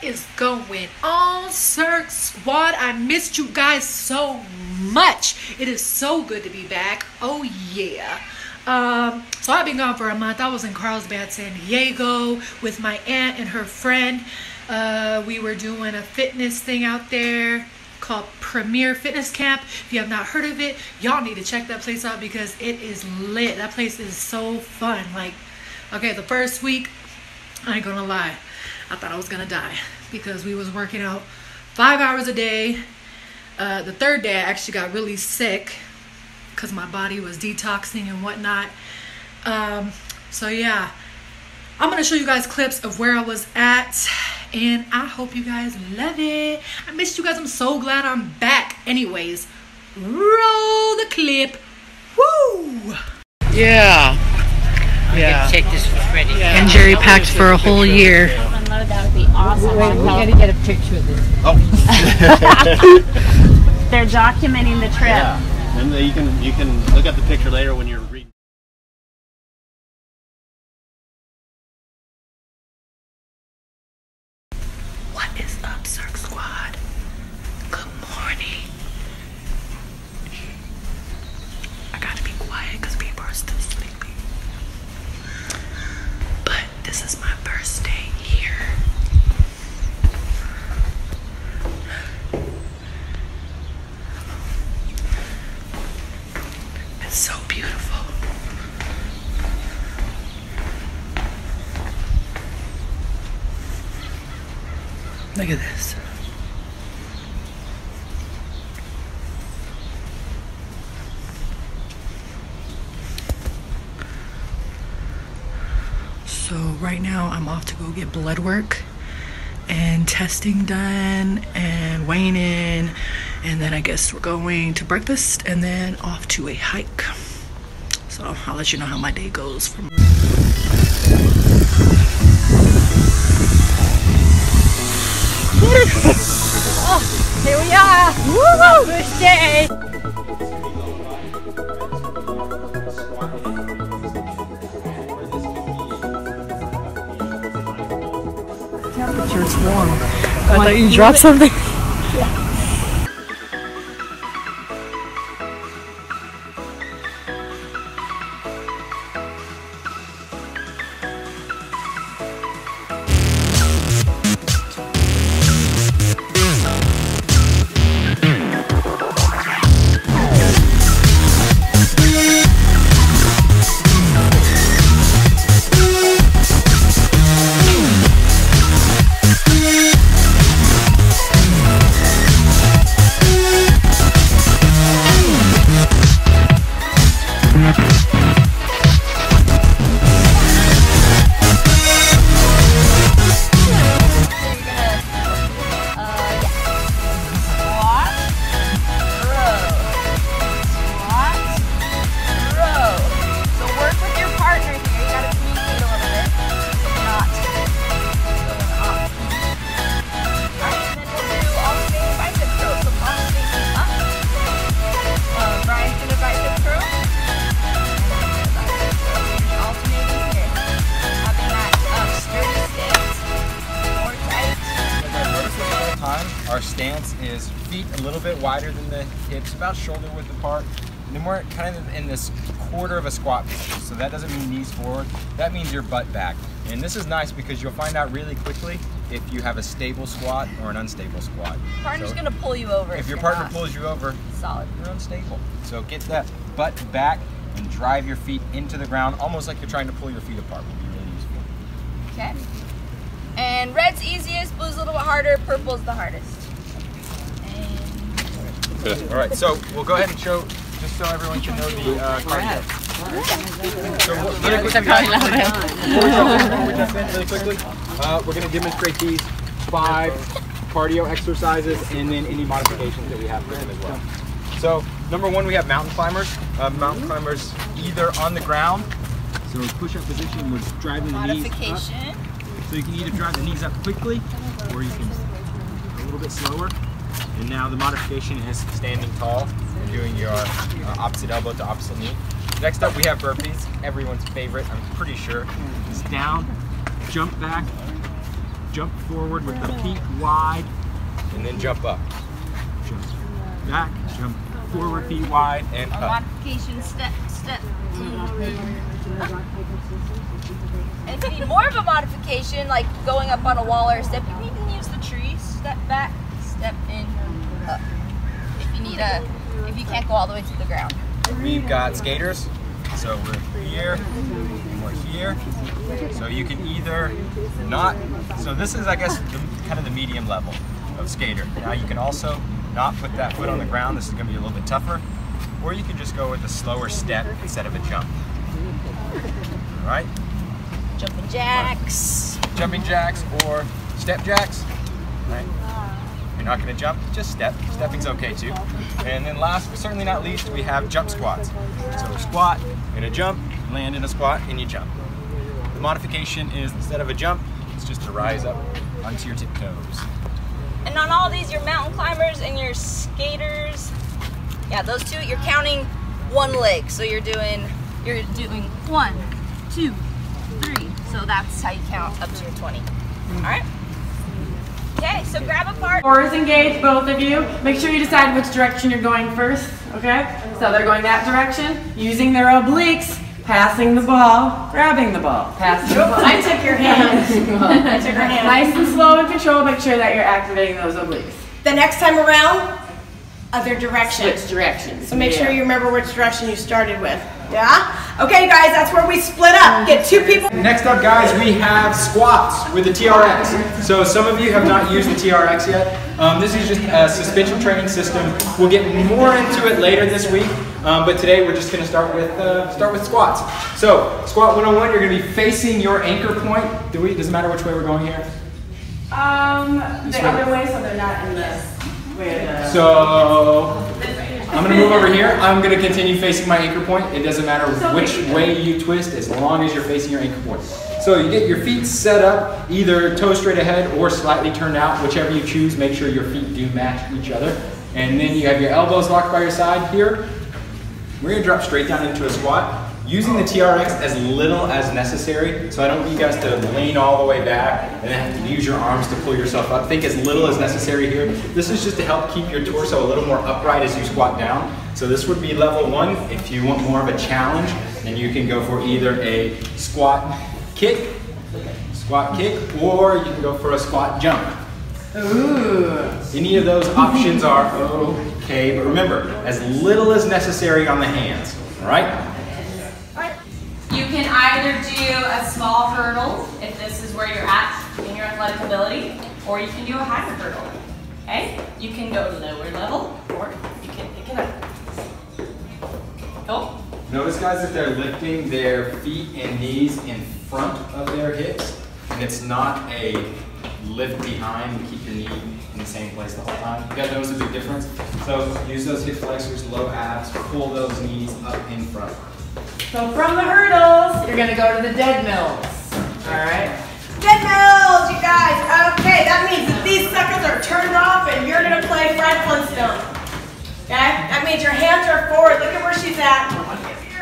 is going on, Sirk Squad? I missed you guys so much. It is so good to be back. Oh yeah. So I've been gone for a month. I was in Carlsbad, San Diego with my aunt and her friend. We were doing a fitness thing out there called Premier Fitness Camp. If you have not heard of it, y'all need to check that place out because it is lit. That place is so fun. Like, okay, the first week, I ain't gonna lie, I thought I was gonna die because we was working out 5 hours a day. The third day I actually got really sick because my body was detoxing and whatnot. So yeah, I'm gonna show you guys clips of where I was at, and I hope you guys love it. I missed you guys. I'm so glad I'm back. Anyways, roll the clip. Woo! Yeah. Yeah. Take this for Freddie. Yeah. And Jerry packed for a whole year. That would be awesome. Wait, we gotta get a picture of this. Oh. They're documenting the trip. Yeah. And you can look at the picture later when you're reading. What is up, Sirk Squad? Good morning. I gotta be quiet because people are still sleeping. But this is my first day here. It's so beautiful. Look at this. So right now I'm off to go get blood work and testing done and weighing in, and then I guess we're going to breakfast and then off to a hike. So I'll let you know how my day goes from Oh, here we are. Woo! First day. temperature's warm. I thought you dropped something. Our stance is feet a little bit wider than the hips, about shoulder width apart. And then we're kind of in this quarter of a squat position. So that doesn't mean knees forward, that means your butt back. And this is nice because you'll find out really quickly if you have a stable squat or an unstable squat. Partner's gonna pull you over. If your partner pulls you over, solid, you're unstable. So get that butt back and drive your feet into the ground, almost like you're trying to pull your feet apart. Would be really useful. Okay. And red's easiest, blue's a little bit harder, purple's the hardest. All right, so we'll go ahead and show, just so everyone can know the cardio. So before we jump in really quickly, we're going to demonstrate these 5 cardio exercises and then any modifications that we have for them as well. So number 1, we have mountain climbers. Mountain climbers either on the ground, so push-up position, we're driving the knees up. So you can either drive the knees up quickly, or you can go a little bit slower. And now the modification is standing tall. You're doing your opposite elbow to opposite knee. Next up we have burpees, everyone's favorite, I'm pretty sure. It's down, jump back, jump forward with the feet wide, and then jump up. Jump back, jump forward, feet wide, and up. Modification, step. And if you need more of a modification, like going up on a wall or a step, you can even use the trees. Step back, step in, up. If you can't go all the way to the ground. We've got skaters, so we're here, and we're here. So you can either not, so this is, I guess, kind of the medium level of skater. Now you can also not put that foot on the ground. This is going to be a little bit tougher. Or you can just go with a slower step instead of a jump. All right? Jumping jacks. Jumping jacks or step jacks. Right? You're not going to jump, just step. Stepping's okay too. And then last but certainly not least, we have jump squats. So squat, you're going to jump, land in a squat, and you jump. The modification is instead of a jump, it's just to rise up onto your tiptoes. And on all these, your mountain climbers and your skaters, yeah, those two, you're counting one leg. So you're doing 1, 2, 3. So that's how you count up to your 20. All right? Okay, so grab a part. Oars engaged, both of you. Make sure you decide which direction you're going first, okay? So they're going that direction, using their obliques, passing the ball, grabbing the ball, passing the ball. I took your hand. I took her hand. Nice and slow and control, make sure that you're activating those obliques. The next time around, other direction. Switch directions. So make sure you remember which direction you started with. Yeah? Okay guys, that's where we split up. Get 2 people. Next up, guys, we have squats with the TRX. So some of you have not used the TRX yet. This is just a suspension training system. We'll get more into it later this week, but today we're just going to start with squats. So squat 101, you're going to be facing your anchor point. Does it matter which way we're going here? The other way, so they're not in the way of the... So I'm going to move over here. I'm going to continue facing my anchor point. It doesn't matter which way you twist as long as you're facing your anchor point. So you get your feet set up, either toe straight ahead or slightly turned out, whichever you choose. Make sure your feet do match each other. And then you have your elbows locked by your side here. We're going to drop straight down into a squat, using the TRX as little as necessary. So I don't want you guys to lean all the way back and then have to use your arms to pull yourself up. Think as little as necessary here. This is just to help keep your torso a little more upright as you squat down. So this would be level 1. If you want more of a challenge, then you can go for either a squat kick, or you can go for a squat jump. Ooh. Any of those options are okay, but remember, as little as necessary on the hands, all right? You can either do a small hurdle, if this is where you're at in your athletic ability, or you can do a higher hurdle, okay? You can go lower level, or you can pick it up. Cool? Notice, guys, that they're lifting their feet and knees in front of their hips, and it's not a lift behind to keep your knee in the same place the whole time. You gotta notice a big difference. So use those hip flexors, low abs, pull those knees up in front. So from the hurdles, you're going to go to the dead mills. All right? Dead mills, you guys. Okay, that means that these suckers are turned off and you're going to play Fred Flintstone. Okay? That means your hands are forward. Look at where she's at.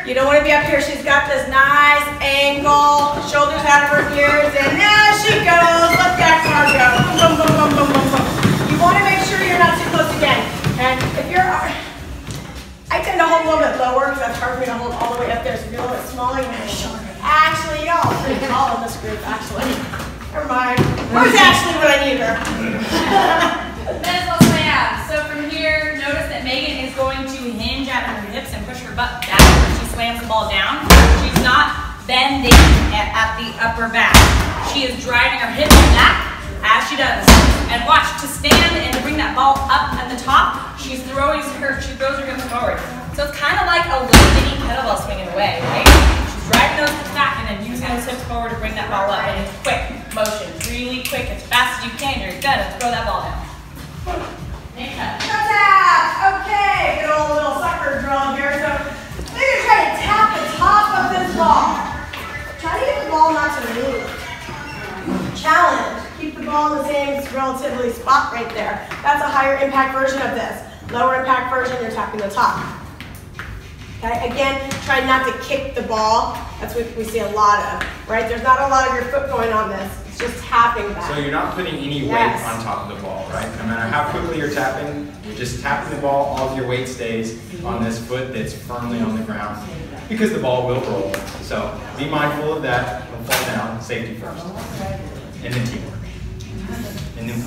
You don't want to be up here. She's got this nice angle, shoulders out of her ears, and there she goes. Let that car go. Boom, boom, boom, boom, boom, boom. You want to make sure you're not too close again. And if you're... I tend to hold a little bit lower because that's hard for me to hold all the way up there. So if you're a little bit smaller, you're going to shoulder. Actually, y'all are pretty tall in this group, actually. Never mind. Where's Ashley when I need her? Then it's also my abs. So from here, notice that Megan is going to hinge at her hips and push her butt back when she slams the ball down. She's not bending at the upper back. She is driving her hips back as she does. And watch, to stand and to bring that ball up at the top, she throws her hips forward. So it's kind of like a little mini kettlebell swing in a way, right? She's driving those hips back and then using those hips forward to bring that ball up. And it's quick motion, really quick, as fast as you can. You're gonna throw that ball down. Okay, good old little sucker drill here. So I'm going to try to tap the top of this ball. Try to get the ball not to move. Challenge. Keep the ball in the same relatively spot right there. That's a higher impact version of this. Lower impact version, you're tapping the top. Okay, again, try not to kick the ball. That's what we see a lot of, right? There's not a lot of your foot going on this. It's It's just tapping back. So you're not putting any weight Yes. on top of the ball, right? No matter how quickly you're tapping, you're just tapping the ball, all of your weight stays on this foot that's firmly on the ground because the ball will roll. So be mindful of that. Don't fall down. Safety first. And then teamwork. And then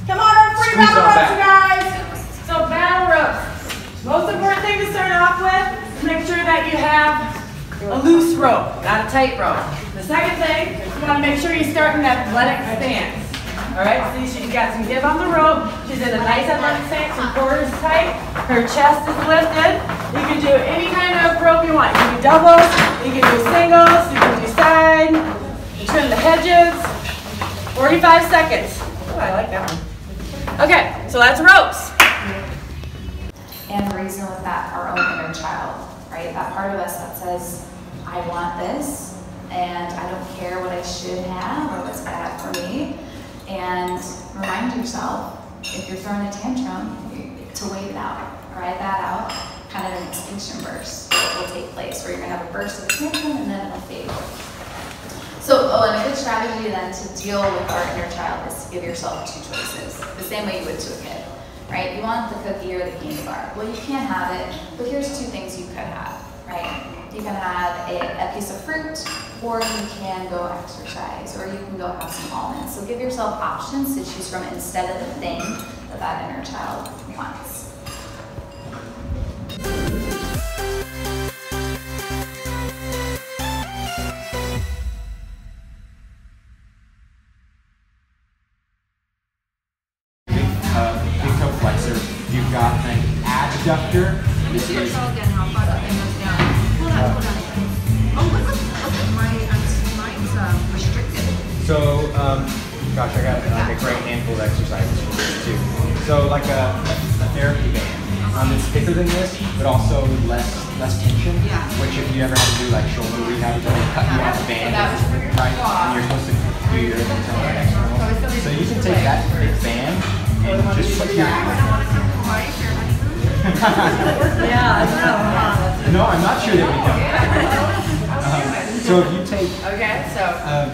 Come on, our free Squeeze battle on ropes, you back. guys. So battle ropes. Most important thing to start off with is make sure that you have a loose rope, not a tight rope. The second thing, you want to make sure you start in that athletic stance. All right, so she's got some give on the rope. She's in a nice athletic stance, her core is tight, her chest is lifted. You can do any kind of rope you want. You can do doubles, you can do singles, you can do side, trim the hedges. 45 seconds. Oh, I like that one. Okay, so that's ropes. And reason with that, our own inner child, right? That part of us that says, I want this, and I don't care what I should have or what's bad for me. And remind yourself, if you're throwing a tantrum, to wait it out, ride that out, kind of an extinction burst will take place, where you're gonna have a burst of tantrum and then it'll fade. So, and a good strategy then to deal with our inner child is to give yourself two choices, the same way you would to a kid. Right? You want the cookie or the candy bar. Well, you can't have it, but here's two things you could have, right? You can have a piece of fruit, or you can go exercise, or you can go have some almonds. So give yourself options to choose from instead of the thing that that inner child wants. Big toe flexor. You've got an adductor. This is Again, how far that thing goes down. Hold on. Oh, look. Mine's restricted. so. Gosh, I got like a great handful of exercises for this too. So like a therapy band. It's thicker than this, but also less tension. Yeah. Which if you ever have to do like shoulder rehab, they cut you off the band, right? And you're supposed to do your internal and external. So you can take that big band and just put your. No, I'm not sure that we don't. So if you take,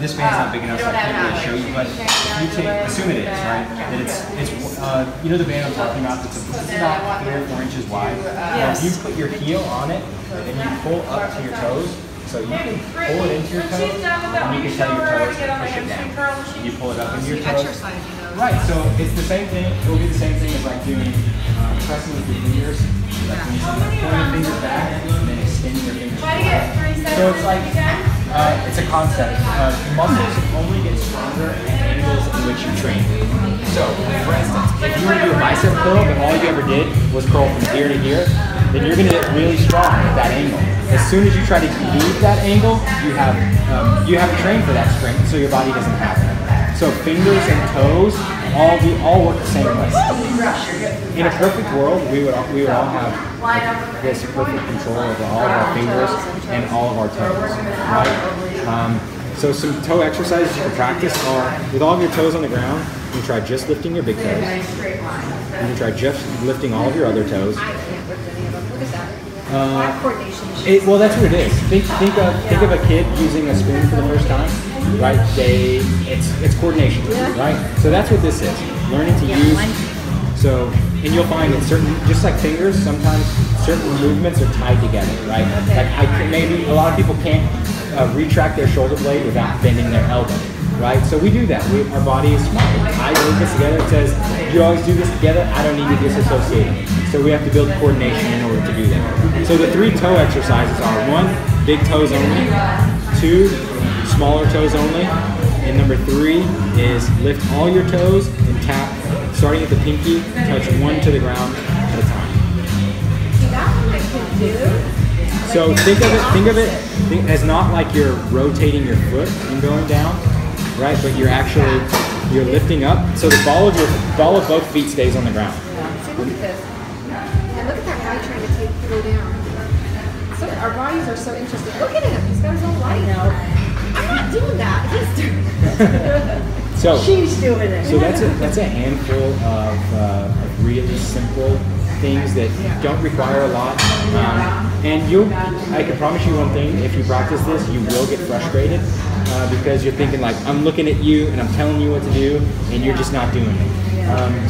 this band's not big enough, so I can't really show you, but if you take, assume it is, right? That it's you know the band I'm talking about, it's about 3 or 4 inches wide. If you put your heel on it, and you pull up to your toes, so you can pull it into your toes, and you can tell your toes to push it down. You pull it up into your toes. Right, so it's the same thing, it will be the same thing as like doing, pressing with your fingers, like when you pull your fingers back, and then extending your fingers forward. So it's like, it's a concept. Muscles only get stronger at angles in which you train. So, for instance, if you were to do a bicep curl, but all you ever did was curl from here to here, then you're going to get really strong at that angle. As soon as you try to leave that angle, you have to train for that strength, so your body doesn't have it. So fingers and toes all work the same way. In a perfect world, we would all have this perfect control over all of our fingers and all of our toes. Right? So some toe exercises you can practice are, with all of your toes on the ground, you can try just lifting your big toes. You can try just lifting all of your other toes. Well, that's what it is. Think of a kid using a spoon for the first time, right? It's coordination, right? So that's what this is. Learning to use. So, and you'll find that just like fingers, sometimes certain movements are tied together, right? Like maybe a lot of people can't retract their shoulder blade without bending their elbow, right? So we do that. Our body is smart. I do this together. It says, you always do this together. I don't need to disassociate it. So we have to build coordination in order to do that. So the 3 toe exercises are 1, big toes only, 2, smaller toes only, and number 3 is lift all your toes and tap, starting at the pinky, touch 1 to the ground at a time. So think of it as not like you're rotating your foot and going down, right? But you're lifting up, so the ball of both feet stays on the ground. See, look at this. And look at that guy trying to go down. So our bodies are so interesting. Look at him. He's got his own light. I'm not doing that. He's doing it. She's doing it. So that's a handful of really simple things that don't require a lot. And I can promise you one thing, if you practice this, you will get frustrated because you're thinking like, I'm looking at you and I'm telling you what to do and you're just not doing it.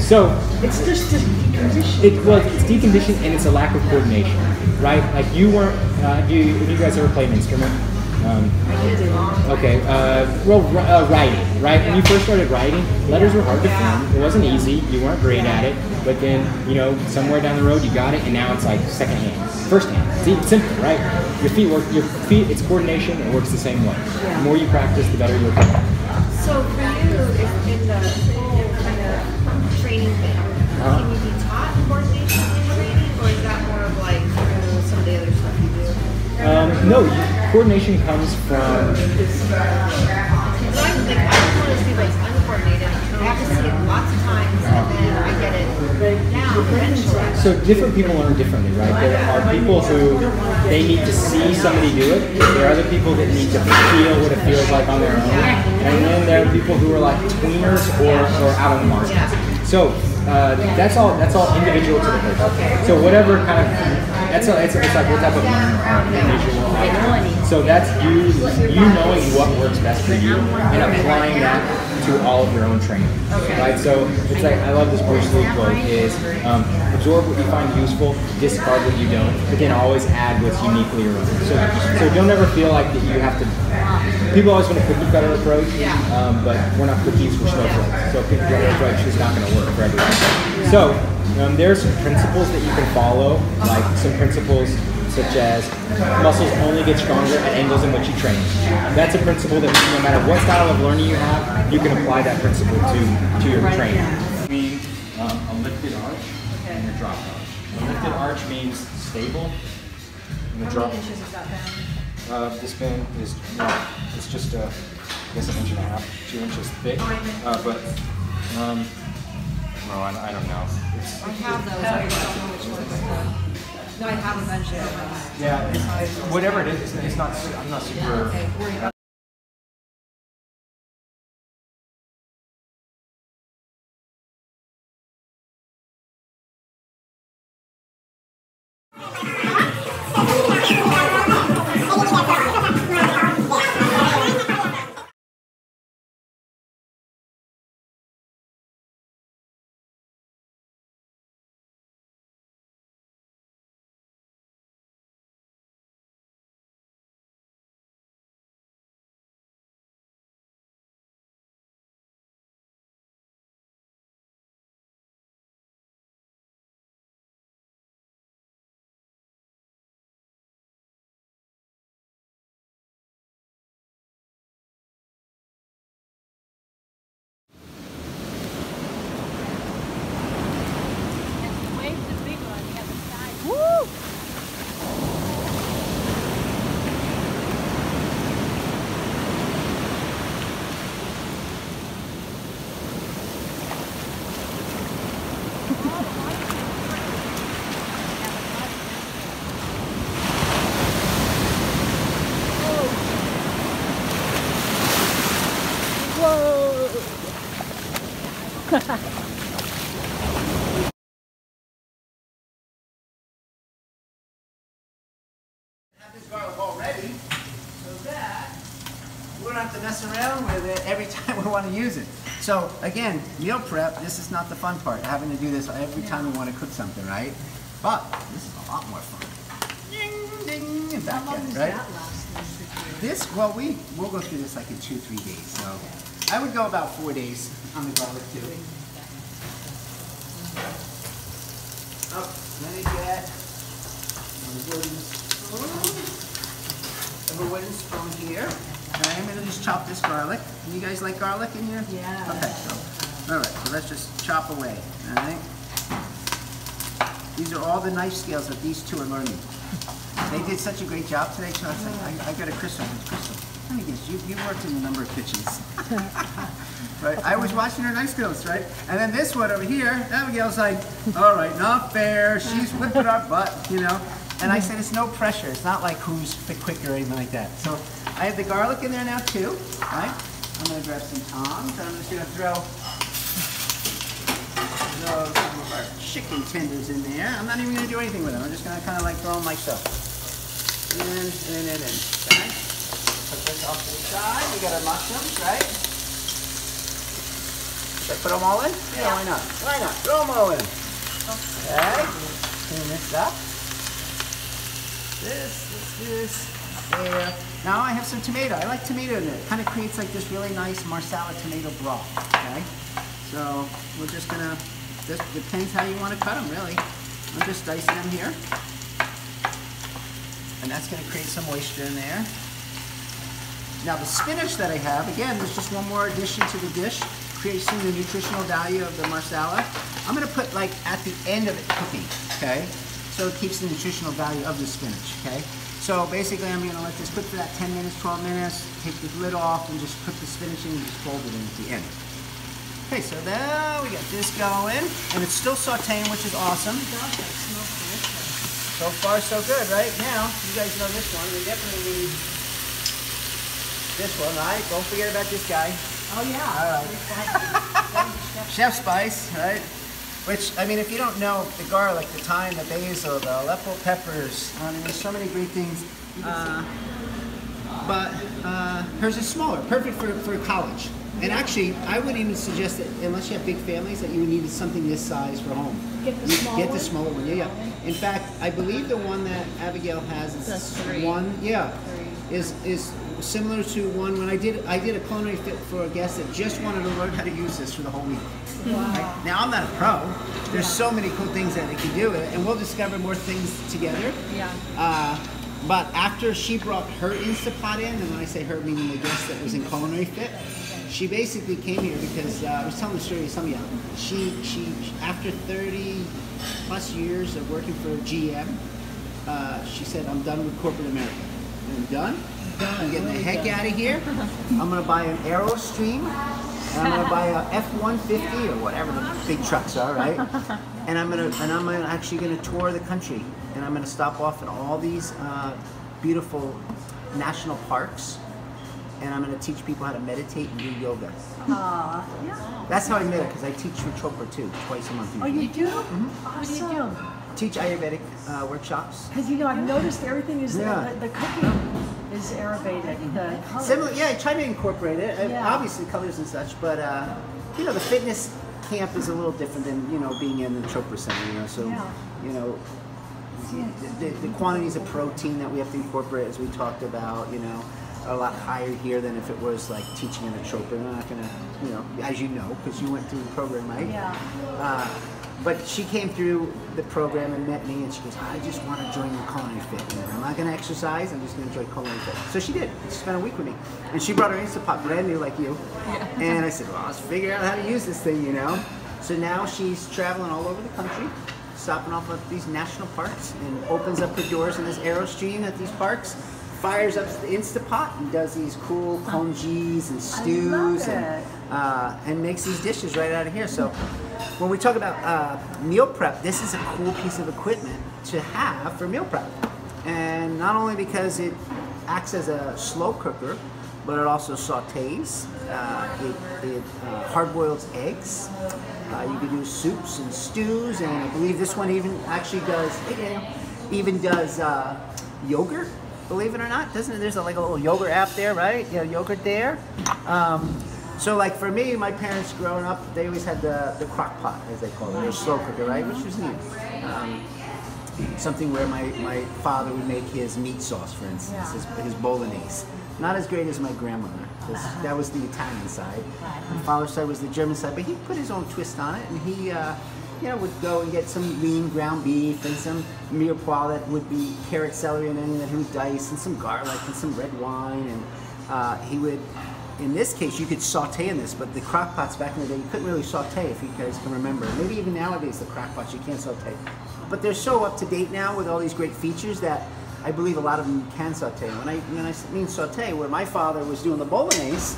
So It's just deconditioning. It's deconditioned and it's a lack of coordination, right? Like you weren't, have you guys ever played an instrument? Writing, right? When you first started writing, letters were hard to form. It wasn't easy. You weren't great at it. But then, somewhere down the road, you got it, and now it's like second hand, first hand. It's simple, right? Your feet, it's coordination. It works the same way. The more you practice, the better you'll get. So for you, in the whole kind of training thing, can you be taught coordination in training, or is that more of like some of the other stuff you do? No, coordination comes from. So I'm one of those people that's uncoordinated. I have to see it lots of times, and then I get it down eventually. So different people learn differently, right? There are people who they need to see somebody do it. There are other people that need to feel what it feels like on their own, and then there are people who are like tweeners or out on the margins. So that's all individual to the person. So whatever kind of it's like what type of individual. So that's you knowing what works best for you and applying that to all of your own training. Right? So it's like I love this Bruce Lee quote is absorb what you find useful, discard what you don't, but then always add what's uniquely your own. So don't ever feel like that you have to. People always want a cookie cutter approach, but we're not cookies, we're snowflakes. So a cookie cutter approach is not going to work for everyone. So there are some principles that you can follow, like some principles such as muscles only get stronger at angles in which you train. That's a principle that no matter what style of learning you have, you can apply that principle to your training. A lifted arch and a drop arch. A lifted arch means stable, and the drop. This band is it's just I guess 1.5 inches, 2 inches thick, but well, I don't know. I have those. I don't know which ones. No, I have a bunch of them. Yeah, it's whatever it is, it's not. I'm not super. Have this garlic all ready so that we don't have to mess around with it every time we want to use it. So again, meal prep, this is not the fun part, having to do this every time we want to cook something, right? But this is a lot more fun. Ding, ding, and back in, right? This, well, we'll go through this like in 2-3 days. So I would go about 4 days on the garlic too. Oh, let me get a wooden spoon. I have a wooden spoon here. And I'm going to just chop this garlic. You guys like garlic in here? Yeah. Okay, so, all right, so let's just chop away, all right? These are all the knife skills that these two are learning. They did such a great job today, so I was like, I got a Crystal. Let me guess, you've worked in a number of kitchens. Right? I was watching her knife skills, right? And then this one over here, Abigail's like, all right, not fair. She's whipping our butt, you know? And I said, it's no pressure. It's not like who's quicker or anything like that. So I have the garlic in there now too, right? I'm gonna grab some tongs and I'm just gonna throw throw some of our chicken tenders in there. I'm not even going to do anything with them. I'm just going to kind of like throw them like so. In. Okay. Put this off to the side. We got our mushrooms, right? Should I put them all in? Yeah, why not? Why not? Throw them all in. Okay. Clean this up. This. There. Now I have some tomato. I like tomato in there. It kind of creates like this really nice marsala tomato broth. Okay. So we're just gonna. This depends how you want to cut them, really. I'm just dicing them here, and that's gonna create some moisture in there. Now the spinach that I have, again, there's just one more addition to the dish, creating the nutritional value of the marsala. I'm gonna put like at the end of it cooking. Okay. So it keeps the nutritional value of the spinach. Okay. So basically I'm going to let this cook for that 10 minutes, 12 minutes, take the lid off and just put the spinach in and just fold it in at the end. Okay, so now we got this going, and it's still sauteing, which is awesome. So far so good, right? Now, you guys know this one, we definitely need this one, right? Don't forget about this guy. Oh yeah. All right. Chef spice, right? Which, I mean, if you don't know the garlic, the thyme, the basil, the Aleppo peppers, I mean, there's so many great things. But hers is smaller, perfect for college. And actually, I would even suggest that unless you have big families, that you would need something this size for home. Get the small Get one? the smaller one, yeah. In fact, I believe the one that Abigail has is one, is similar to one when I did a culinary fit for a guest that just wanted to learn how to use this for the whole week. Wow. Right? Now I'm not a pro. There's so many cool things that it can do, and we'll discover more things together. Yeah. But after she brought her Instapot in, and when I say her, meaning the guest that was in culinary fit, she basically came here because I was telling the story to some of y'all. She after 30 plus years of working for GM, she said, "I'm done with corporate America. I'm done. I'm getting the heck out of here. I'm gonna buy an Aerostream. And I'm gonna buy a F-150 or whatever the big trucks are, right? And I'm actually gonna tour the country, and I'm gonna stop off at all these beautiful national parks, and I'm gonna teach people how to meditate and do yoga. Yeah. That's how I met her, because I teach for Chopra too, twice a month. Oh, you do? Mm-hmm. Awesome. Teach Ayurvedic workshops. Because I've noticed everything is the cooking is Ayurvedic. The colors. Similar, yeah. I try to incorporate it. Yeah. Obviously, colors and such, but the fitness camp is a little different than being in the Chopra Center. So the quantities of protein that we have to incorporate, as we talked about, are a lot higher here than if it was like teaching in a Chopra. We're not gonna, as you know, because you went through the program, right? Yeah. But she came through the program and met me, and she goes, "I just want to join your culinary fit. I'm not going to exercise. I'm just going to join culinary fit." So she did. She spent a week with me, and she brought her Instapot brand new, like you. Yeah. And I said, "Well, let's figure out how to use this thing, So now she's traveling all over the country, stopping off at these national parks, and opens up her doors in this Aerostream at these parks, fires up the Instapot, and does these cool congés and stews, and makes these dishes right out of here. So when we talk about meal prep, this is a cool piece of equipment to have for meal prep. And not only because it acts as a slow cooker, but it also sautés. It hard-boils eggs. You can do soups and stews, and I believe this one even actually does yogurt. Believe it or not, doesn't it? There's like a little yogurt app there, right? Yeah, yogurt there. So like for me, my parents growing up, they always had the crock pot, as they call it, or slow cooker, right? Which was neat. Something where my father would make his meat sauce, for instance, his bolognese. Not as great as my grandmother, because that was the Italian side. My father's side was the German side, but he put his own twist on it, and he would go and get some lean ground beef and some mirepoix that would be carrot, celery, and onion that he would dice, and some garlic and some red wine, and he would. In this case, you could saute in this, but the crock pots back in the day, you couldn't really saute, if you guys can remember. Maybe even nowadays, the crock pots, you can't saute. But they're so up to date now with all these great features that I believe a lot of them can saute. When I mean saute, where my father was doing the bolognese,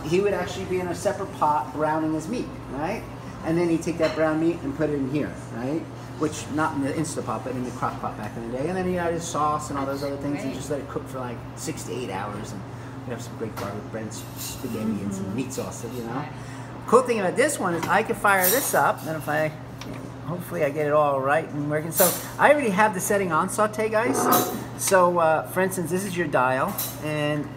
he would actually be in a separate pot browning his meat, right? And then he'd take that brown meat and put it in here, right? Which, not in the Instapot, but in the crock pot back in the day. And then he had his sauce and all those other things, and just let it cook for like 6 to 8 hours. And we have some great garlic bread and spaghetti and some meat sauce, Cool thing about this one is I can fire this up, and if I, hopefully I get it all right and working. So I already have the setting on saute, guys. So for instance, this is your dial, and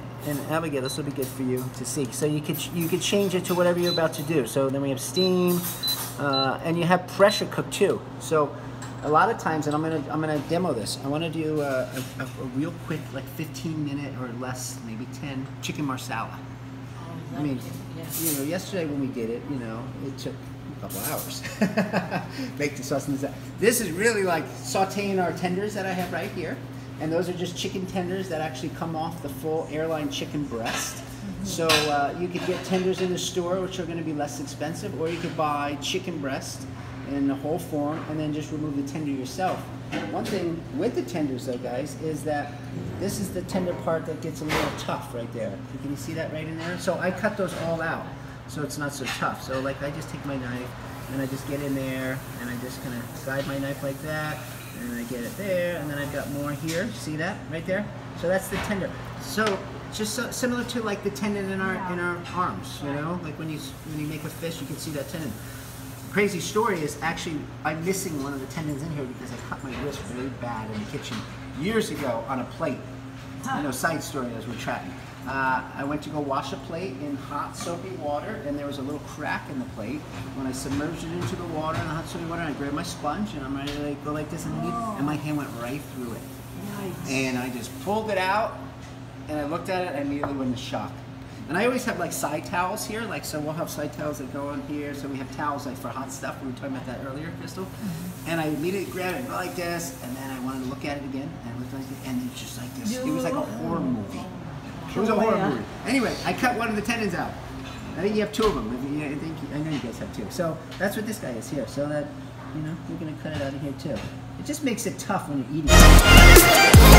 Abigail, this will be good for you to see. So you could change it to whatever you're about to do. So then we have steam, and you have pressure cook too. So a lot of times, and I'm gonna demo this. I want to do a real quick, like 15-minute or less, maybe 10 chicken marsala. I mean, you know, yesterday when we did it, you know, it took a couple hours. Make the sauce. This is really like sauteing our tenders that I have right here. And those are just chicken tenders that actually come off the full airline chicken breast. So you could get tenders in the store, which are going to be less expensive, or you could buy chicken breast in the whole form and then just remove the tender yourself. One thing with the tenders though, guys, is that this is the tender part that gets a little tough right there. Can you see that right in there? So I cut those all out so it's not so tough. So like I just take my knife and I just get in there and I just kind of guide my knife like that. And I get it there, and then I've got more here. See that right there? So that's the tender. So just so, similar to like the tendon in our arms, you know, like when you make a fish, you can see that tendon. Crazy story is actually I'm missing one of the tendons in here because I cut my wrist very bad in the kitchen years ago on a plate. You know, side story as we're chatting. I went to go wash a plate in hot soapy water, and there was a little crack in the plate. When I submerged it into the water, in the hot soapy water, I grabbed my sponge and I'm ready to like, go like this underneath, and my hand went right through it. Nice. And I just pulled it out, and I looked at it, and I immediately went into shock. And I always have like side towels here, like so we'll have side towels that go on here. So we have towels like for hot stuff. We were talking about that earlier, Crystal. And I immediately grabbed it like this, and then I wanted to look at it again, and I looked like it, and it's just like this. It was like a horror movie. It was a horror movie. Anyway, I cut one of the tendons out. I think you have 2 of them. I know you guys have 2. So that's what this guy is here. So that, you know, we're gonna cut it out of here too. It just makes it tough when you're eating.